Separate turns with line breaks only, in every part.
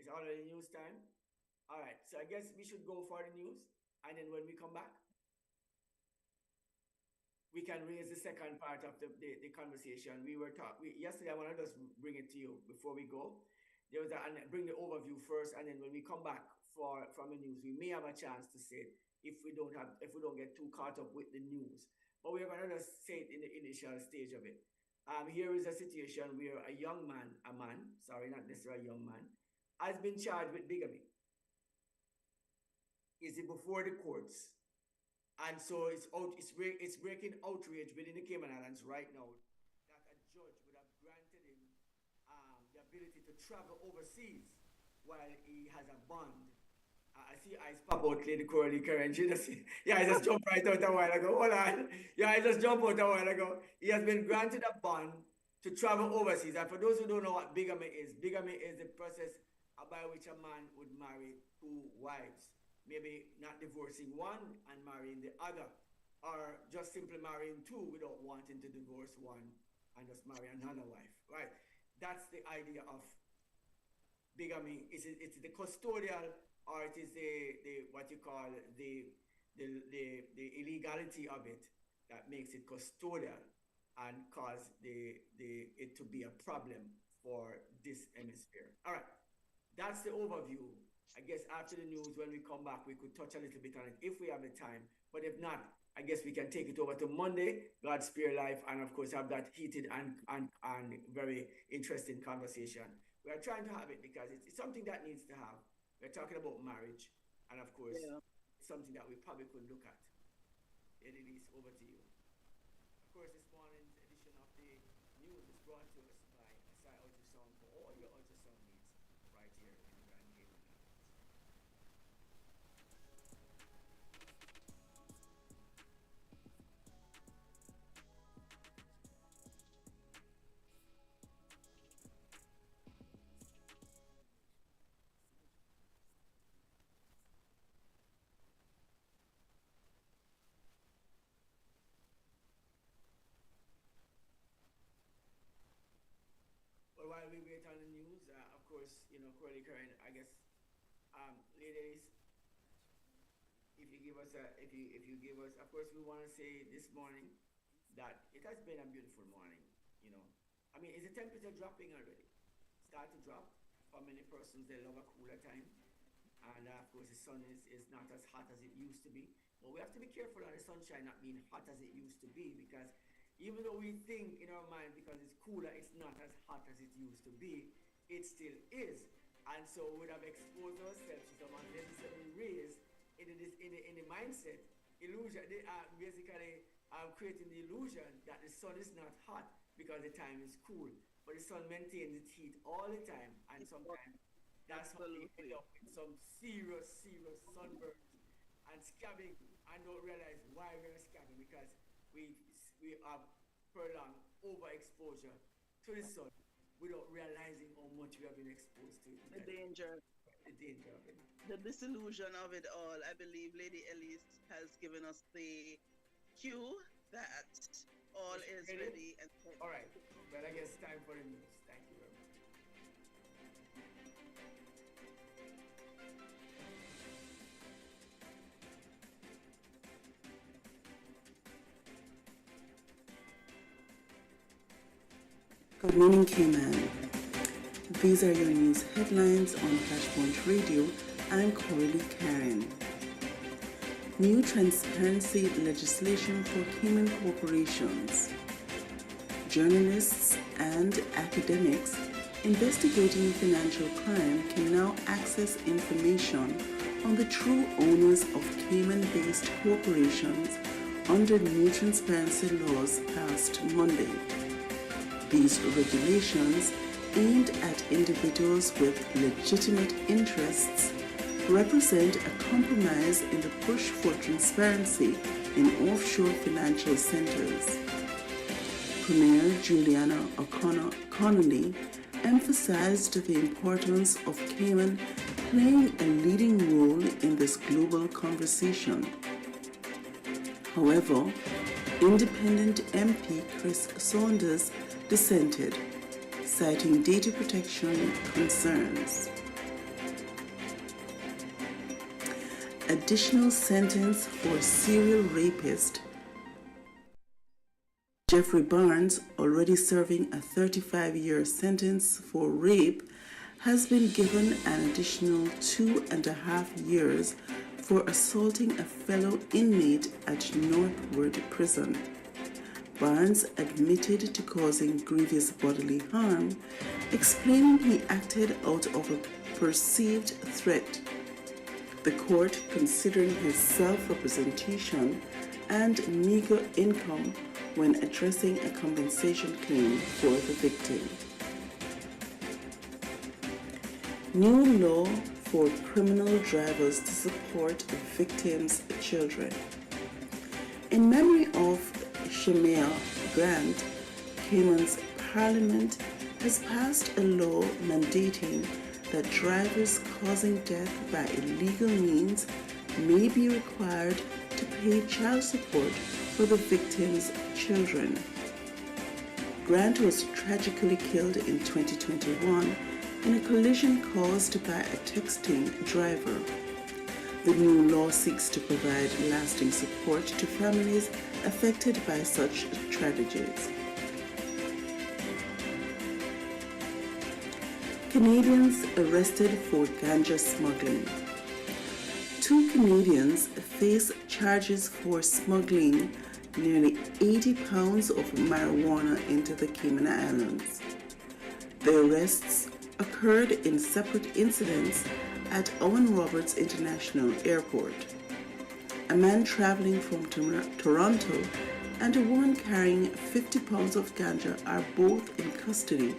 It's already news time. All right, so I guess we should go for the news, and then when we come back, we can raise the second part of the conversation. We were talking yesterday. I want to just bring it to you before we go. There was and bring the overview first, and then when we come back for from the news, we may have a chance to say it if we don't get too caught up with the news. But we're going to just say it in the initial stage of it. Here is a situation where a man, sorry, not necessarily a young man, has been charged with bigamy. Is it before the courts? And so it's breaking outrage within the Cayman Islands right now that a judge would have granted him the ability to travel overseas while he has a bond. I see eyes pop out, Lady Corley Karen. She just, yeah, I just jumped right out a while ago. Hold on. Yeah, I just jumped out a while ago. He has been granted a bond to travel overseas. And for those who don't know what bigamy is the process by which a man would marry two wives. Maybe not divorcing one and marrying the other, or just simply marrying two without wanting to divorce one and just marry another wife, right? That's the idea of bigamy. It's the custodial, or it is the what you call the illegality of it that makes it custodial and cause the it to be a problem for this hemisphere. All right, that's the overview. I guess after the news, when we come back, we could touch a little bit on it if we have the time. But if not, I guess we can take it over to Monday, God's Spare Life, and of course have that heated and very interesting conversation. We are trying to have it because it's something that needs to have. We're talking about marriage, and of course,
Yeah.
it's something that we probably could look at. Elise, over to you. Of course, this morning's edition of the news is brought to us by Asai Ultrasound for all your ultrasound needs right here in Grand Cayman Islands. Well, while we wait on the news, of course, Corley Curran, I guess, ladies, if you give us, of course, we want to say this morning that it has been a beautiful morning. You know, I mean, is the temperature dropping already? Start to drop. For many persons, they love a cooler time, and of course, the sun is not as hot as it used to be. But we have to be careful of the sunshine not being hot as it used to be because even though we think in our mind because it's cooler, it's not as hot as it used to be, it still is. And so we would have exposed ourselves to some unnecessary rays in the mindset, illusion, basically creating the illusion that the sun is not hot because the time is cool. But the sun maintains its heat all the time, and sometimes that's how we end
Absolutely.
up with some serious sunburn and scabbing and don't realize why we're scabbing because we we have prolonged overexposure to the sun without realizing how much we have been exposed to it
The
because
danger,
the danger of it.
the disillusion of it all. I believe Lady Elise has given us the cue that all
Is she
is
ready?
ready and set.
All right. Well, I guess time for the news. Thank you very much.
Good morning, Cayman. These are your news headlines on Flashpoint Radio. I'm Coralie Karen. New transparency legislation for Cayman corporations. Journalists and academics investigating financial crime can now access information on the true owners of Cayman-based corporations under new transparency laws passed Monday. These regulations, aimed at individuals with legitimate interests, represent a compromise in the push for transparency in offshore financial centers. Premier Juliana O'Connor Connolly emphasized the importance of Cayman playing a leading role in this global conversation. However, independent MP Chris Saunders dissented, citing data protection concerns. additional sentence for serial rapist Jeffrey Barnes, already serving a 35-year sentence for rape, has been given an additional 2.5 years for assaulting a fellow inmate at Northwood Prison. Barnes admitted to causing grievous bodily harm, explaining he acted out of a perceived threat. The court, considering his self-representation and meager income when addressing a compensation claim for the victim. New law for criminal drivers to support victims' children. In memory of Shemaya Grant, Cayman's parliament has passed a law mandating that drivers causing death by illegal means may be required to pay child support for the victim's children. Grant was tragically killed in 2021 in a collision caused by a texting driver. The new law seeks to provide lasting support to families affected by such tragedies. Canadians arrested for ganja smuggling. 2 Canadians face charges for smuggling nearly 80 pounds of marijuana into the Cayman Islands. The arrests occurred in separate incidents at Owen Roberts International Airport. A man traveling from Toronto and a woman carrying 50 pounds of ganja are both in custody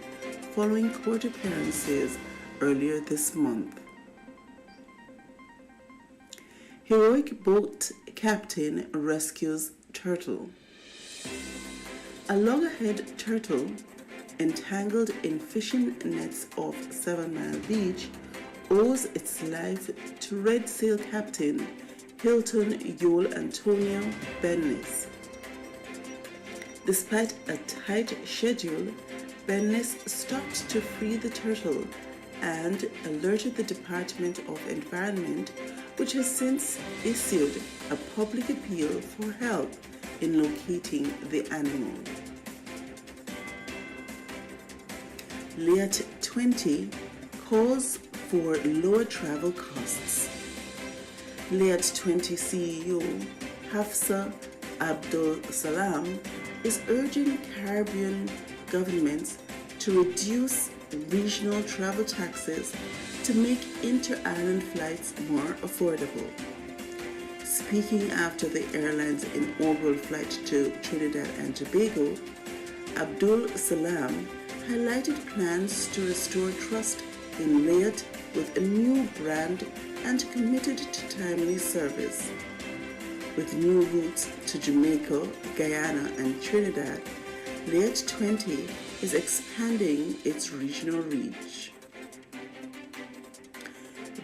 following court appearances earlier this month. Heroic boat captain rescues turtle. A loggerhead turtle entangled in fishing nets off 7 Mile Beach owes its life to Red Sail captain Hilton Yul Antonio Benlis. Despite a tight schedule, Benlis stopped to free the turtle and alerted the Department of Environment, which has since issued a public appeal for help in locating the animal. LEAT 20 calls for lower travel costs. LEAT 20 CEO Hafsa Abdul Salam is urging Caribbean governments to reduce regional travel taxes to make inter-island flights more affordable. Speaking after the airline's inaugural flight to Trinidad and Tobago, Abdul Salam highlighted plans to restore trust in LEAT with a new brand and committed to timely service. With new routes to Jamaica, Guyana, and Trinidad, LEAT 20 is expanding its regional reach.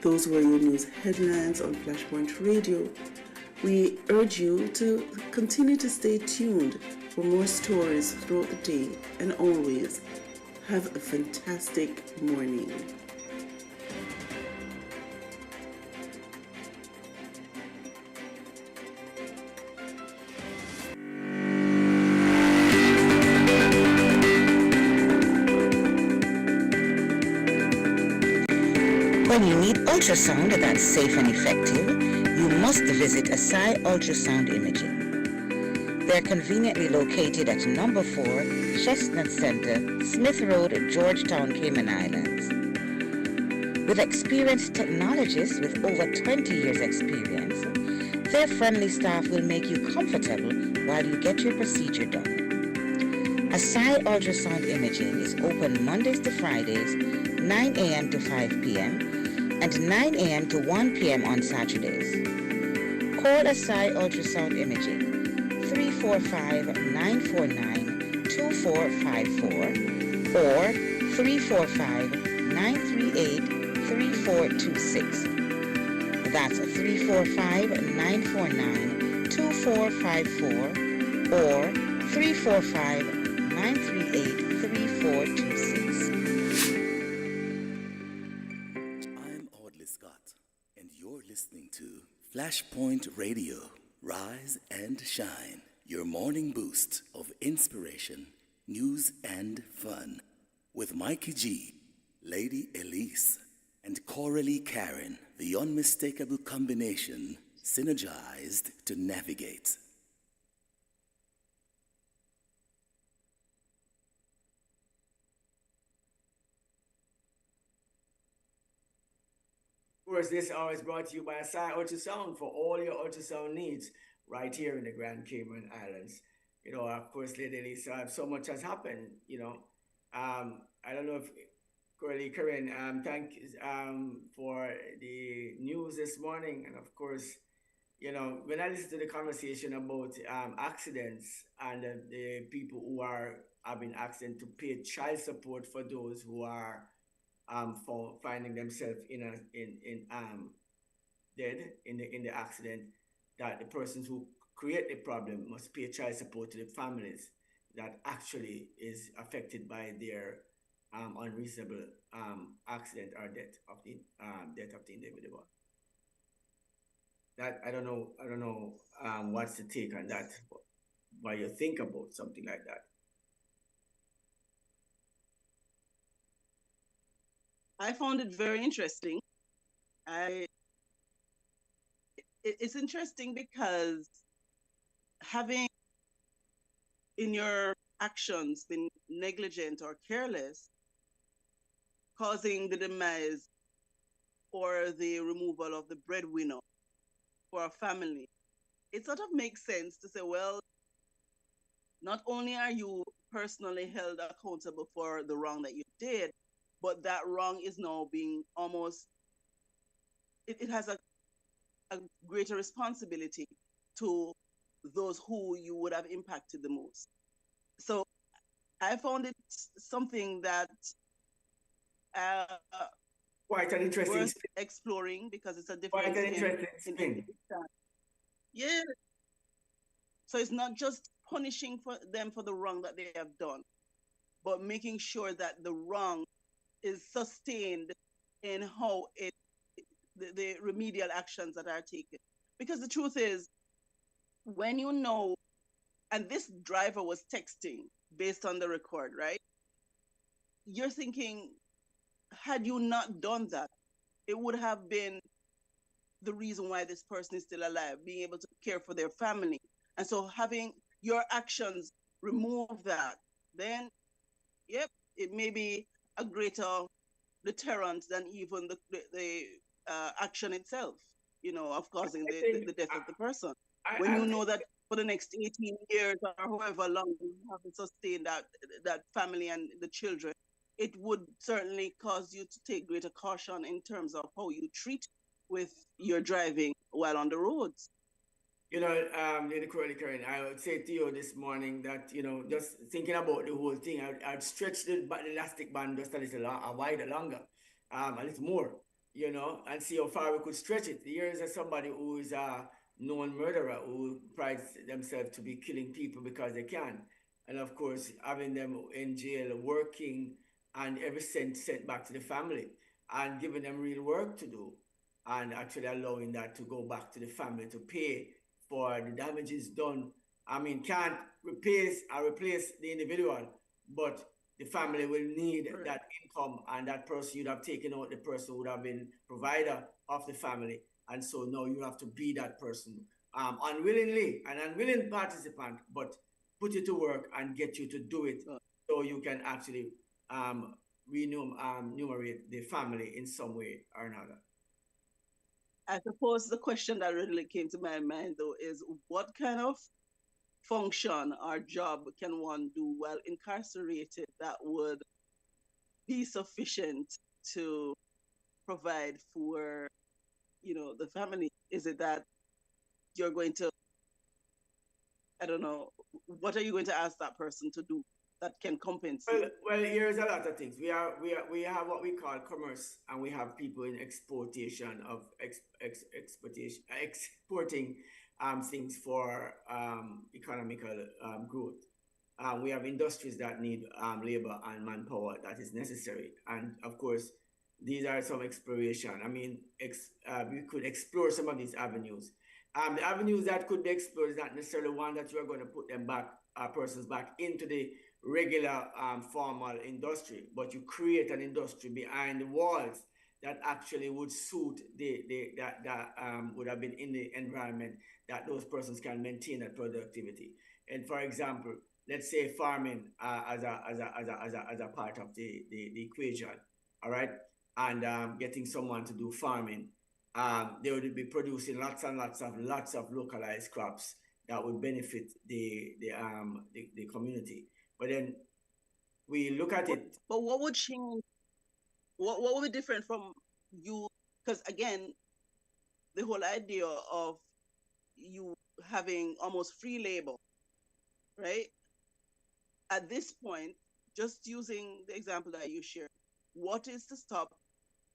Those were your news headlines on Flashpoint Radio. We urge you to continue to stay tuned for more stories throughout the day, and always have a fantastic morning.
When you need ultrasound that's safe and effective, you must visit Asai Ultrasound Imaging. They're conveniently located at number 4 Chestnut Center, Smith Road, Georgetown, Cayman Islands. With experienced technologists with over 20 years experience, their friendly staff will make you comfortable while you get your procedure done. Asai Ultrasound Imaging is open Mondays to Fridays, 9 a.m. to 5 p.m. and 9 a.m. to 1 p.m. on Saturdays. Call Asai Ultrasound Imaging 345-949-2454 or 345-938-3426. That's 345-949-2454 or 345-938-3426.
I'm Audley Scott, and you're listening to Flashpoint Radio, rise and shine. Your morning boost of inspiration, news, and fun. With Mikey G, Lady Elise, and Coralie Karen, the unmistakable combination, synergized to navigate.
Of course, this hour is brought to you by Asai Ultrasound for all your ultrasound needs right here in the Grand Cayman Islands. Of course, Lady Lisa, so much has happened. I don't know if Coralie Karen, thank for the news this morning, and of course, when I listen to the conversation about accidents and the people who are having accidents to pay child support for those who are for finding themselves dead in the accident, that the persons who create the problem must pay child support to the families that actually is affected by their unreasonable accident or death of the individual. That I don't know what's the take on that, what you think about something like that.
I found it very interesting. It's interesting because having in your actions been negligent or careless, causing the demise or the removal of the breadwinner for a family, it sort of makes sense to say, well, not only are you personally held accountable for the wrong that you did, but that wrong is now being almost, it has a greater responsibility to those who you would have impacted the most. So I found it something that
quite an interesting
worth exploring, because it's a difference
quite an interesting spin.
Yeah. So it's not just punishing for them for the wrong that they have done, but making sure that the wrong is sustained in how the remedial actions that are taken. Because the truth is, when you know, and this driver was texting based on the record, right? You're thinking, had you not done that, it would have been the reason why this person is still alive, being able to care for their family. And so having your actions remove that, then, yep, it may be a greater deterrent than even the action itself, of causing the death of the person. When you know that for the next 18 years or however long you have to sustain that family and the children, it would certainly cause you to take greater caution in terms of how you treat with your driving while on the roads.
Lady Karen, I would say to you this morning that, just thinking about the whole thing, I'd stretch the elastic band just a little wider, longer, a little more, and see how far we could stretch it. Here is somebody who is a known murderer who prides themselves to be killing people because they can. And of course, having them in jail working and every cent sent back to the family and giving them real work to do and actually allowing that to go back to the family to pay for the damages done. I mean, can't replace the individual, but the family will need that income, and that person you'd have taken out, the person would have been provider of the family. And so now you have to be that person, unwillingly, an unwilling participant, but put you to work and get you to do it so you can actually remunerate the family in some way or another.
I suppose the question that really came to my mind, though, is what kind of function or job can one do while incarcerated that would be sufficient to provide for, the family? Is it that you're going to, I don't know, what are you going to ask that person to do that can compensate?
Well, here's a lot of things. We have what we call commerce, and we have people in exportation of exporting things for economical growth. We have industries that need labor and manpower that is necessary, and of course, these are some exploration. I mean, we could explore some of these avenues. The avenues that could be explored is not necessarily one that you are going to put them back, persons back into the regular formal industry, but you create an industry behind the walls that actually would suit that would have been in the environment that those persons can maintain that productivity. And for example, let's say farming as a part of the equation, all right, and getting someone to do farming, they would be producing lots of localized crops that would benefit the community. But then we look at it.
But what would change? What would be different from you? Because again, the whole idea of you having almost free labor, right? At this point, just using the example that you shared, what is to stop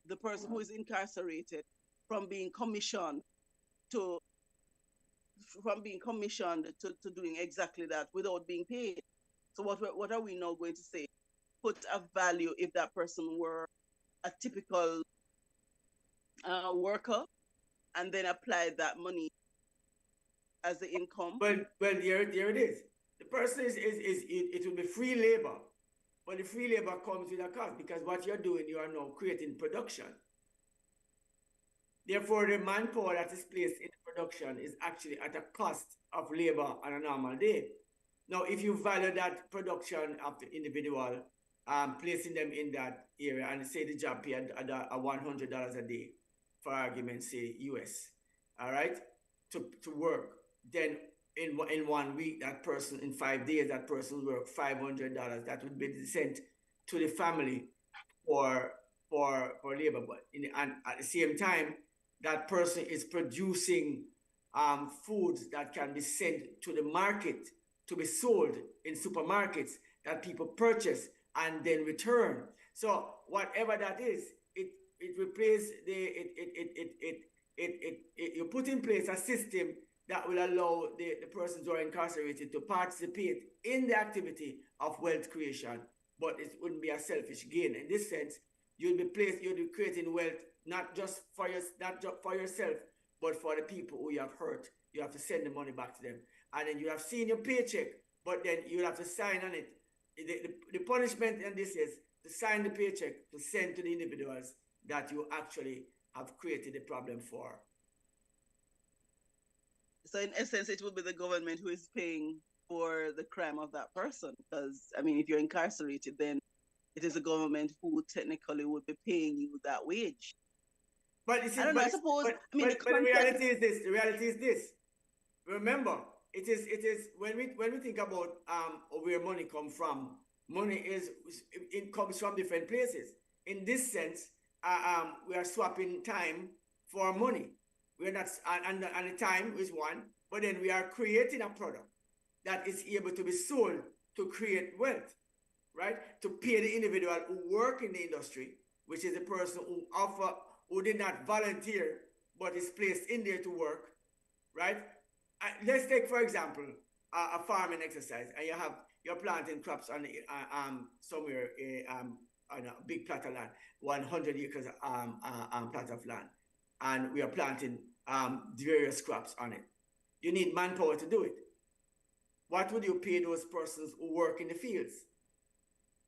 the person who is incarcerated from being commissioned to doing exactly that without being paid? So what are we now going to say? Put a value if that person were a typical worker, and then apply that money as the income.
Well, there it is. The person it will be free labor, but the free labor comes with a cost, because what you're doing, you are now creating production. Therefore, the manpower that is placed in production is actually at a cost of labor on a normal day. Now, if you value that production of the individual, placing them in that area, and say the job pay at $100 a day, for argument's sake, US, all right, to work, then in 1 week, that person, in 5 days, that person will work $500. That would be sent to the family for labor. But and at the same time, that person is producing foods that can be sent to the market to be sold in supermarkets that people purchase and then return. So whatever that is, it replaces you put in place a system that will allow the persons who are incarcerated to participate in the activity of wealth creation, but it wouldn't be a selfish gain. In this sense, you'll be creating wealth not just for yourself, but for the people who you have hurt. You have to send the money back to them, and then you have seen your paycheck, but then you have to sign on it. The punishment in this is to sign the paycheck to send to the individuals that you actually have created the problem for.
So in essence, it will be the government who is paying for the crime of that person. Because, I mean, if you're incarcerated, then it is the government who technically would be paying you that wage.
But I don't know, I suppose, the reality is this. The reality is this. Remember, it is when we think about where money comes from, it comes from different places. In this sense, we are swapping time for money. We're not, and the time is one, but then we are creating a product that is able to be sold to create wealth, right? To pay the individual who work in the industry, which is the person who did not volunteer but is placed in there to work, right? Let's take, for example, a farming exercise, and you're planting crops on somewhere on a big plot of land, 100 acres plot of land, and we are planting various crops on it. You need manpower to do it. What would you pay those persons who work in the fields?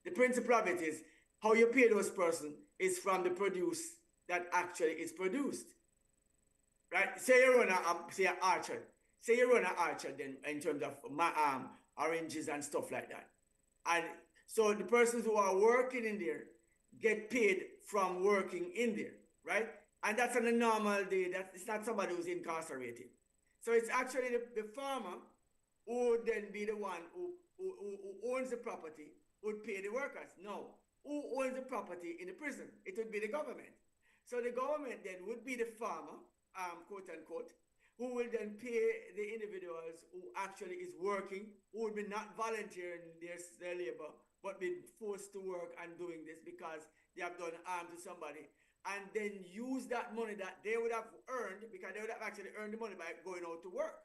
The principle of it is how you pay those persons is from the produce that actually is produced, right? Say you run an orchard. Say you run an orchard then in terms of oranges and stuff like that. And so the persons who are working in there get paid from working in there, right? And that's on a normal day. It's not somebody who's incarcerated. So it's actually the farmer who would then be the one who owns the property, would pay the workers. No. Who owns the property in the prison? It would be the government. So the government then would be the farmer, quote unquote, who will then pay the individuals who actually is working, who would be not volunteering their labor, but being forced to work and doing this because they have done harm to somebody, and then use that money that they would have earned, because they would have actually earned the money by going out to work.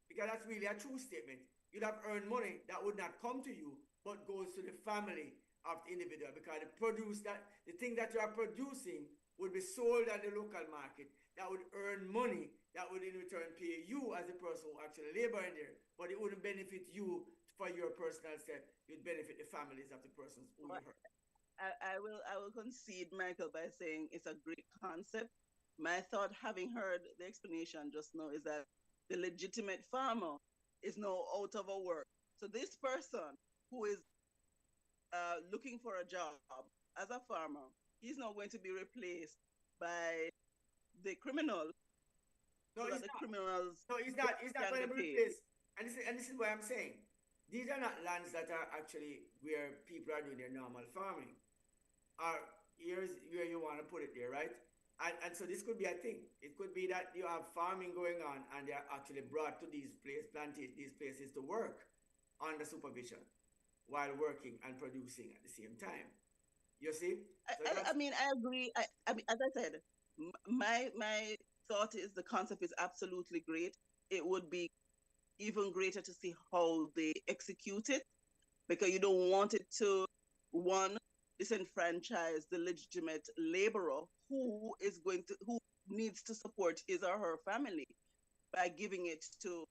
Because that's really a true statement. You'd have earned money that would not come to you, but goes to the family of the individual, because the thing that you are producing would be sold at the local market, that would earn money, that would in return pay you as the person who actually labor in there, but it wouldn't benefit you for your personal self. You'd benefit the families of the persons who you hurt.
I will concede, Michael, by saying it's a great concept. My thought, having heard the explanation just now, is that the legitimate farmer is now out of a work. So this person who is looking for a job as a farmer, he's now going to be replaced by the criminal,
No,
so that
it's
the
not.
criminals
No, it's not
can
going
be
to be
paid.
replaced. And this is what I'm saying. These are not lands that are actually where people are doing their normal farming. Or here's where you want to put it there, right? And so this could be a thing. It could be that you have farming going on and they're actually brought to these places to work under supervision while working and producing at the same time. You see? So
I mean, I agree. I mean, as I said, my thought is the concept is absolutely great. It would be even greater to see how they execute it, because you don't want it to, one, disenfranchise the legitimate laborer who needs to support his or her family by giving it to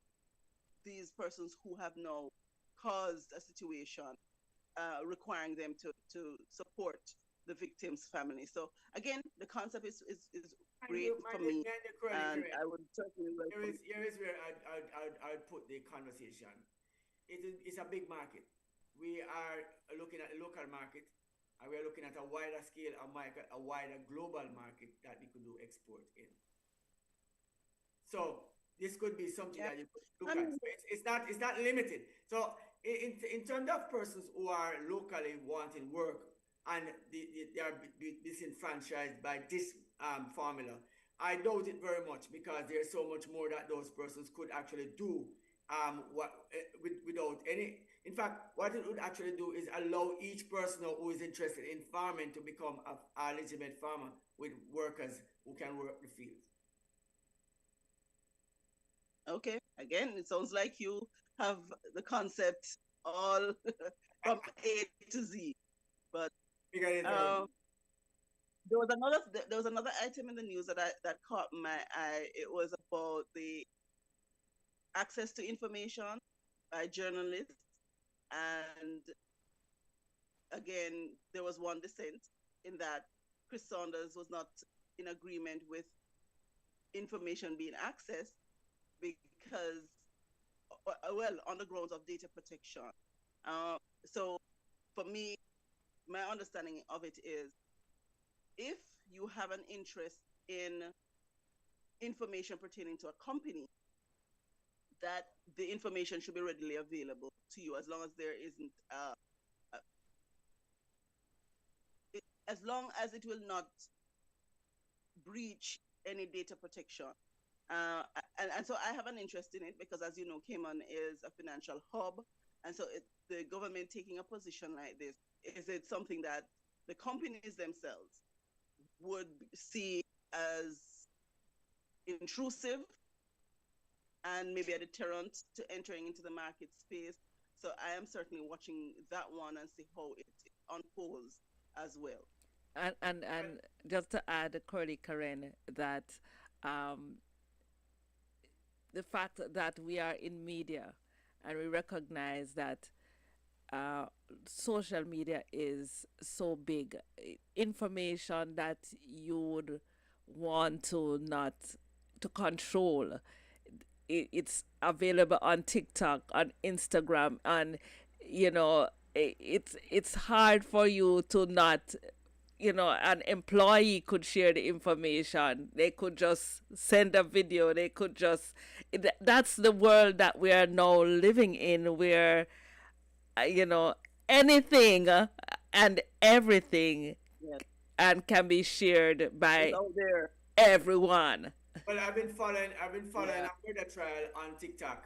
these persons who have now caused a situation requiring them to support the victim's family. So again, the concept is great for me, and I would certainly welcome.
here is where I'd put the conversation. It's a big market. We are looking at the local market, and we are looking at a wider scale, a wider global market that we could do export in. So this could be something
Yeah.
that you could look at. So it's not limited. So in terms of persons who are locally wanting work and they are disenfranchised by this formula, I doubt it very much, because there's so much more that those persons could actually do without any. In fact, what it would actually do is allow each person who is interested in farming to become a legitimate farmer with workers who can work the field.
Okay, again, it sounds like you have the concept all from A to Z. But
Figure it out.
um, there was another item in the news that caught my eye. It was about the access to information by journalists, and again, there was one dissent in that Chris Saunders was not in agreement with information being accessed because, well, on the grounds of data protection. So for me, my understanding of it is, if you have an interest in information pertaining to a company, that the information should be readily available to you, as long as there isn't, as long as it will not breach any data protection. And so I have an interest in it because, as you know, Cayman is a financial hub. And so the government taking a position like this, is it something that the companies themselves would see as intrusive and maybe a deterrent to entering into the market space? So I am certainly watching that one and see how it unfolds as well.
And just to add, Curly Karen, that um, the fact that we are in media and we recognize that uh, social media is so big, information that you would want to not to control, it's available on TikTok, on Instagram, and it's hard for you to not, an employee could share the information. They could just send a video. They could just. That's the world that we are now living in, where you know anything and everything
Yes,
and can be shared
it's
by
out there.
everyone.
Well, I've been following
Yeah.
a murder trial on TikTok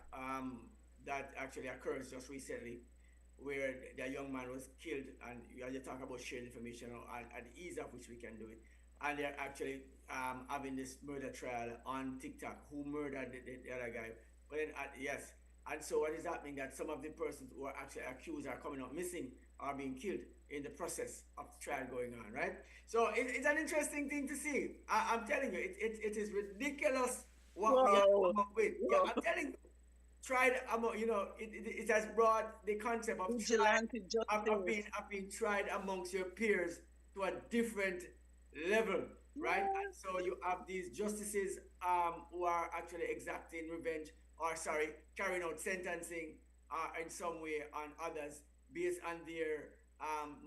that actually occurs just recently, where the young man was killed, and you talk about sharing information and the ease of which we can do it, and they're actually having this murder trial on TikTok. Who murdered the other guy? But then, yes, And so what is happening that some of the persons who are actually accused are coming up missing or being killed in the process of the trial going on, right? So it's an interesting thing to see. I'm telling you, it is ridiculous what we have
Wow.
come up with. Yeah,
Wow.
I'm telling you. Tried, it has brought the concept of tried,
Vigilante
of
justice.
being tried amongst your peers to a different level, right? And
Yes.
so you have these justices who are actually exacting revenge, or sorry, carrying out sentencing in some way on others based on their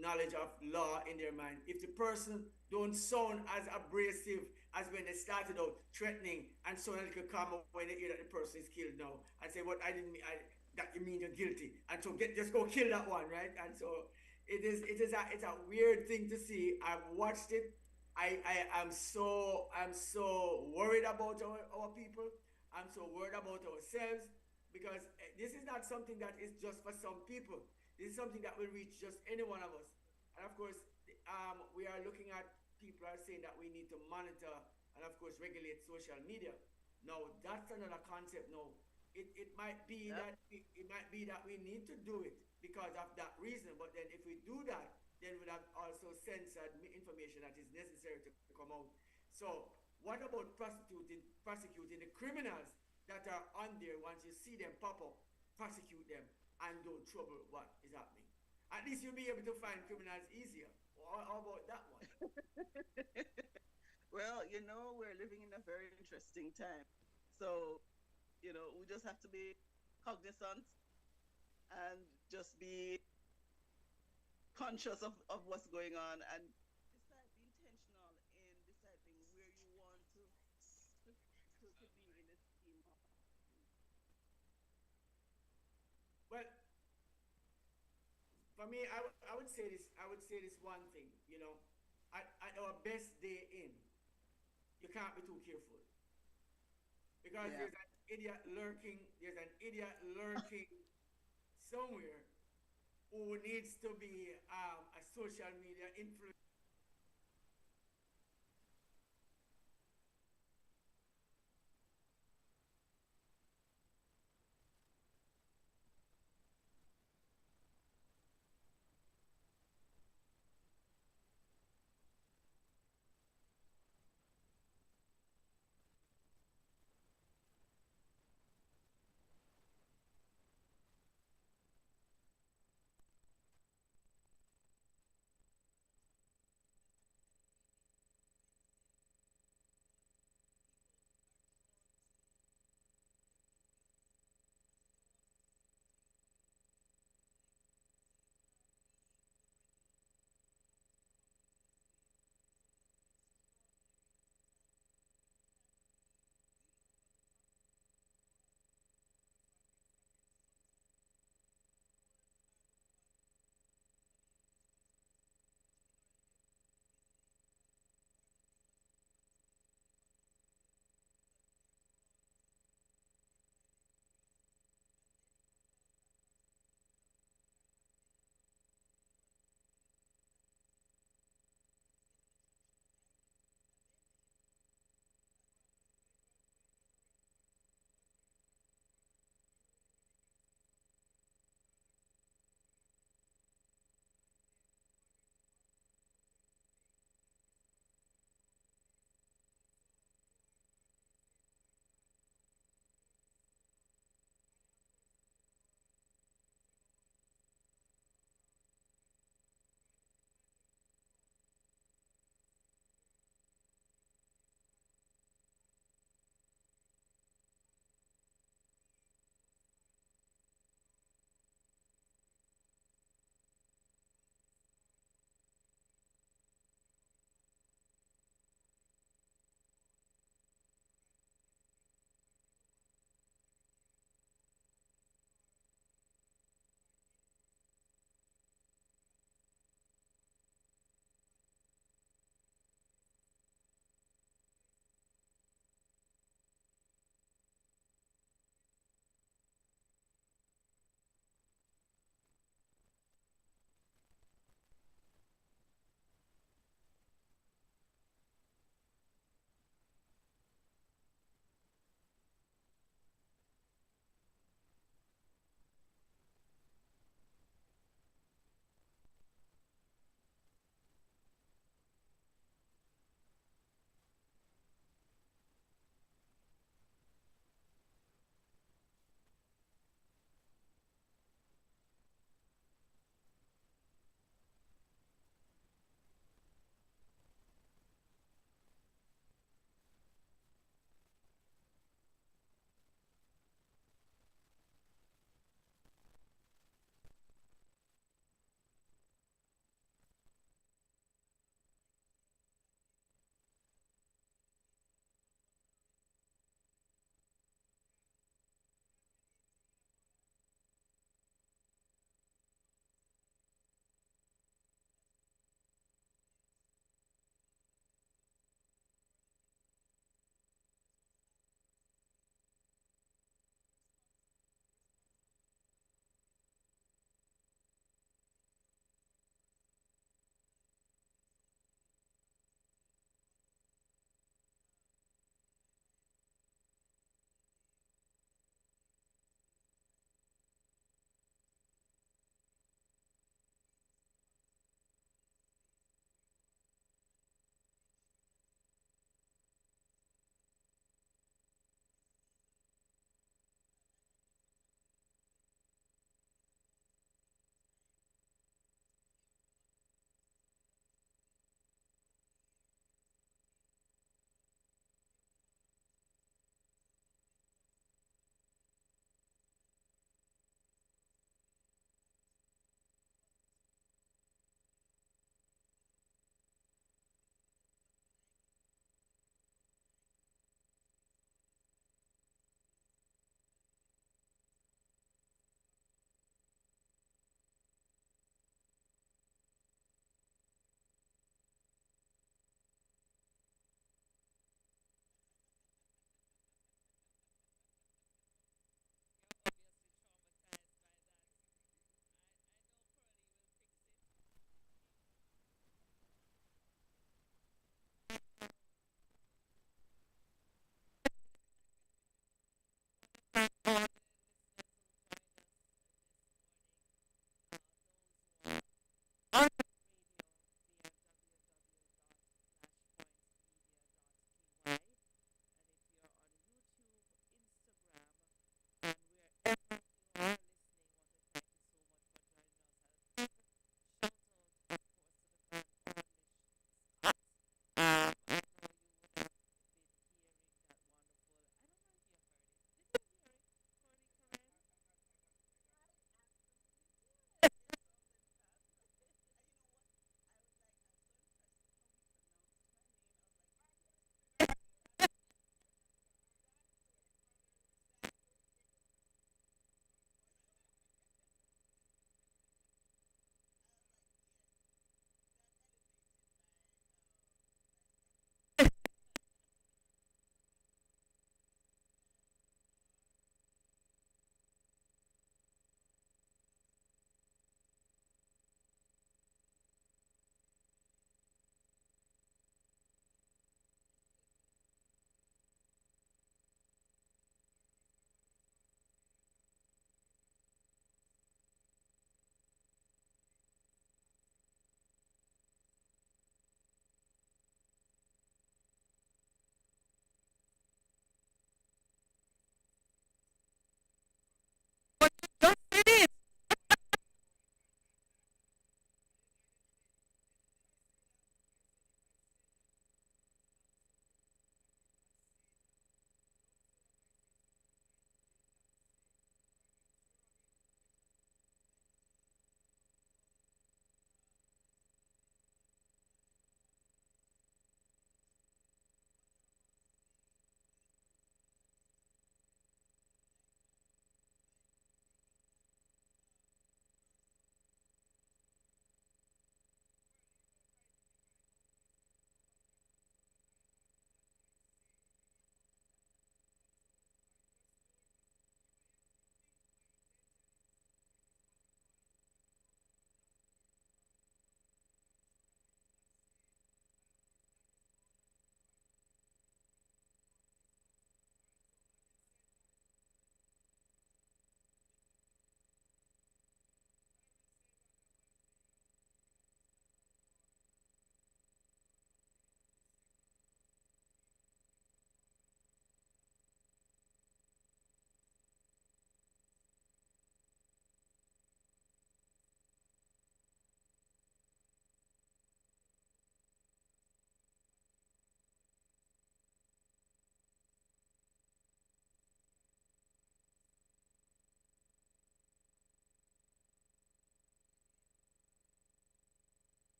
knowledge of law in their mind. If the person don't sound as abrasive as when they started out threatening and sound a little calmer when they hear that the person is killed now and say, "What I didn't mean, that you mean you're guilty," and so just go kill that one, right? And so it's a weird thing to see. I've watched it. I'm so worried about our people. I'm so worried about ourselves because this is not something that is just for some people. This is something that will reach just any one of us. And of course, we are looking at people are saying that we need to monitor and of course regulate social media. Now that's another concept. Now it might be
Yep.
that it might be that we need to do it because of that reason. But then if we do that, then we'll have also censored information that is necessary to come out. So what about prosecuting the criminals that are on there? Once you see them pop up, prosecute them and don't trouble what is happening. At least you'll be able to find criminals easier. How about that one?
Well, we're living in a very interesting time. So, we just have to be cognizant and just be conscious of what's going on and be intentional in deciding where you want to be in the scheme of things.
Well, for me, I would say this. I would say this one thing. At our best day in, you can't be too careful because
Yeah.
there's an idiot lurking. There's an idiot lurking somewhere who needs to be a social media influencer